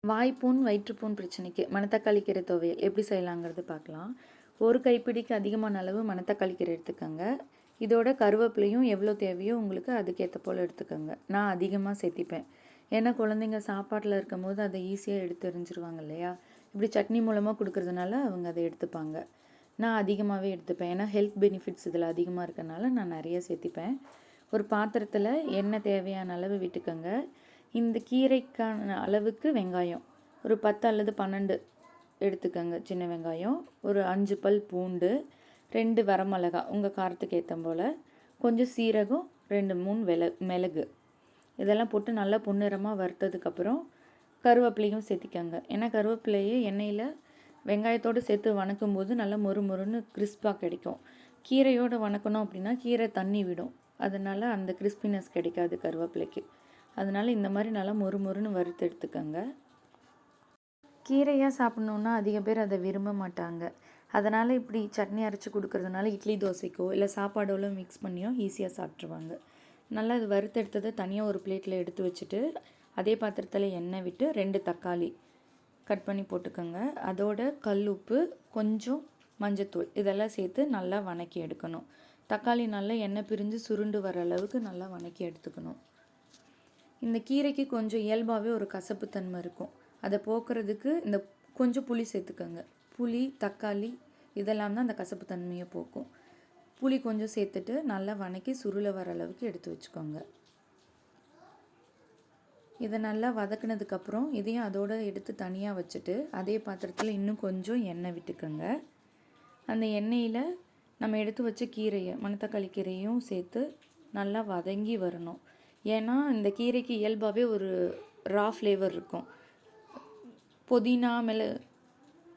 வாய்ப்புண் வயிற்றுப்புண் பிரச்சனைக்கு மணத்தக்காளி கீரை துவையல் எப்படி செய்யலாங்கிறது பார்க்கலாம். ஒரு கைப்பிடிக்கு அதிகமான அளவு மணத்தக்காளி கீரை எடுத்துக்கோங்க. இதோட கருவேப்பிலையும் எவ்வளோ தேவையோ உங்களுக்கு அதுக்கேற்ற போல் எடுத்துக்கோங்க. நான் அதிகமாக சேர்த்திப்பேன். ஏன்னா குழந்தைங்க சாப்பாட்டில் இருக்கும் போது அதை ஈஸியாக எடுத்து எறிஞ்சிருவாங்க இல்லையா. இப்படி சட்னி மூலமாக கொடுக்குறதுனால அவங்க அதை எடுத்துப்பாங்க. நான் அதிகமாகவே எடுத்துப்பேன். ஏன்னா ஹெல்த் பெனிஃபிட்ஸ் இதில் அதிகமாக இருக்கனால நான் நிறைய சேர்த்திப்பேன். ஒரு பாத்திரத்தில் எண்ணெய் தேவையான அளவு விட்டுக்கோங்க. இந்த கீரைக்கான அளவுக்கு வெங்காயம் ஒரு 10 அல்லது 12 எடுத்துக்கோங்க. சின்ன வெங்காயம், ஒரு 5 பல் பூண்டு, 2 வரமிளகா உங்கள் காரத்துக்கு ஏற்ற போல், கொஞ்சம் சீரகம், 2-3 மிளகு இதெல்லாம் போட்டு நல்லா பொன்னிறமாக வறுத்ததுக்கப்புறம் கருவேப்பிலையும் சேர்த்திக்கோங்க. ஏன்னா கருவேப்பிலையே எண்ணெயில் வெங்காயத்தோடு சேர்த்து வணக்கும் போது நல்லா மொறுன்னு கிறிஸ்பாக கிடைக்கும். கீரையோடு வணக்கணும் அப்படின்னா கீரை தண்ணி விடும், அதனால் அந்த கிறிஸ்பினஸ் கிடைக்காது கருவேப்பிலைக்கு. அதனால் இந்த மாதிரி நல்லா மொறுன்னு வறுத்து எடுத்துக்கோங்க. கீரையாக சாப்பிட்ணுன்னா அதிக பேர் அதை விரும்ப மாட்டாங்க. அதனால் இப்படி சட்னி அரைச்சி கொடுக்கறதுனால இட்லி தோசைக்கோ இல்லை சாப்பாடோட மிக்ஸ் பண்ணியோ ஈஸியாக சாப்பிட்ருவாங்க. நல்லா அது வறுத்து எடுத்ததை தனியாக ஒரு பிளேட்டில் எடுத்து வச்சுட்டு அதே பாத்திரத்தில் எண்ணெய் விட்டு 2 தக்காளி கட் பண்ணி போட்டுக்கோங்க. அதோட கல் உப்பு, கொஞ்சம் மஞ்சத்தூள் இதெல்லாம் சேர்த்து நல்லா வணக்கி எடுக்கணும். தக்காளி நல்லா எண்ணெய் பிரிஞ்சு சுருண்டு வர அளவுக்கு நல்லா வணக்கி எடுத்துக்கணும். இந்த கீரைக்கு கொஞ்சம் இயல்பாகவே ஒரு கசப்பு தன்மை இருக்கும். அதை போக்குறதுக்கு இந்த கொஞ்சம் புளி சேர்த்துக்கோங்க. புளி, தக்காளி இதெல்லாம் தான் அந்த கசப்பு தன்மையை போக்கும். புளி கொஞ்சம் சேர்த்துட்டு நல்லா வணக்கி சுருள வர அளவுக்கு எடுத்து வச்சுக்கோங்க. இதை நல்லா வதக்குனதுக்கப்புறம் இதையும் அதோடு எடுத்து தனியாக வச்சுட்டு அதே பாத்திரத்தில் இன்னும் கொஞ்சம் எண்ணெய் விட்டுக்கோங்க. அந்த எண்ணெயில் நம்ம எடுத்து வச்ச கீரையை, மணத்தக்காளி கீரையும் சேர்த்து நல்லா வதங்கி வரணும். ஏன்னா இந்த கீரைக்கு இயல்பாகவே ஒரு ரா ஃப்ளேவர் இருக்கும். புதினா,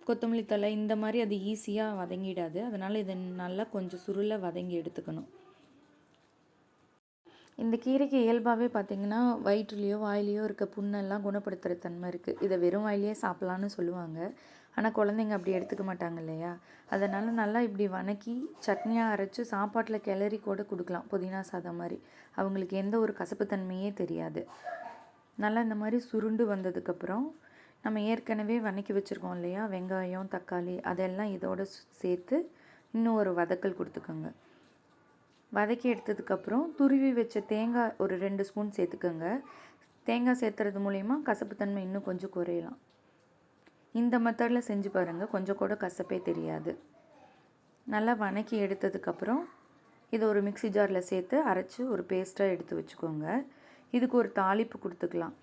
கொத்தமல்லி தழை இந்த மாதிரி அது ஈஸியாக வதங்கிடாது. அதனால் இதை நல்லா கொஞ்சம் சுருள வதங்கி எடுத்துக்கணும். இந்த கீரைக்கு இயல்பாகவே பார்த்திங்கன்னா வயிற்றுலேயோ வாயிலையோ இருக்க புண்ணெல்லாம் குணப்படுத்துகிற தன்மை இருக்குது. இதை வெறும் வாயிலேயே சாப்பிட்லான்னு சொல்லுவாங்க. ஆனால் குழந்தைங்க அப்படி எடுத்துக்க மாட்டாங்க இல்லையா. அதனால் நல்லா இப்படி வணக்கி சட்னியாக அரைச்சி சாப்பாட்டில் கிளறி கூட கொடுக்கலாம். புதினா சாதம் மாதிரி அவங்களுக்கு எந்த ஒரு கசப்பு தன்மையே தெரியாது. நல்லா இந்த மாதிரி சுருண்டு வந்ததுக்கப்புறம் நம்ம ஏற்கனவே வணக்கி வச்சுருக்கோம் இல்லையா, வெங்காயம், தக்காளி அதெல்லாம் இதோடு சேர்த்து இன்னும் ஒரு வதக்கல் கொடுத்துக்கோங்க. வதக்கி எடுத்ததுக்கப்புறம் துருவி வச்ச தேங்காய் ஒரு 2 ஸ்பூன் சேர்த்துக்கோங்க. தேங்காய் சேர்த்துறது மூலயமா கசப்புத்தன்மை இன்னும் கொஞ்சம் குறையலாம். இந்த மெத்தடில் செஞ்சு பாருங்கள், கொஞ்சம் கூட கசப்பே தெரியாது. நல்லா வணக்கி எடுத்ததுக்கப்புறம் இதை ஒரு மிக்ஸி ஜாரில் சேர்த்து அரைச்சி ஒரு பேஸ்ட்டாக எடுத்து வச்சுக்கோங்க. இதுக்கு ஒரு தாளிப்பு கொடுத்துக்கலாம்.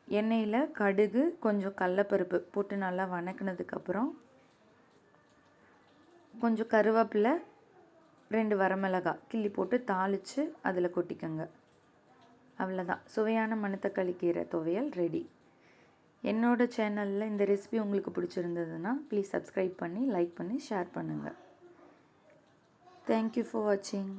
எண்ணெயில் கடுகு, கொஞ்சம் கடலப்பருப்பு போட்டு நல்லா வணக்கினதுக்கப்புறம் கொஞ்சம் கருவேப்பிலை, 2 வரமிளகாய் கிள்ளி போட்டு தாளித்து அதில் கொட்டிக்கோங்க. அவ்வளோதான், சுவையான மணத்தக்காளி கீரை துவையல் ரெடி. என்னோடய சேனலில் இந்த ரெசிபி உங்களுக்கு பிடிச்சிருந்ததுன்னா ப்ளீஸ் சப்ஸ்கிரைப் பண்ணி, லைக் பண்ணி, ஷேர் பண்ணுங்கள். தேங்க்யூ ஃபார் வாட்சிங்.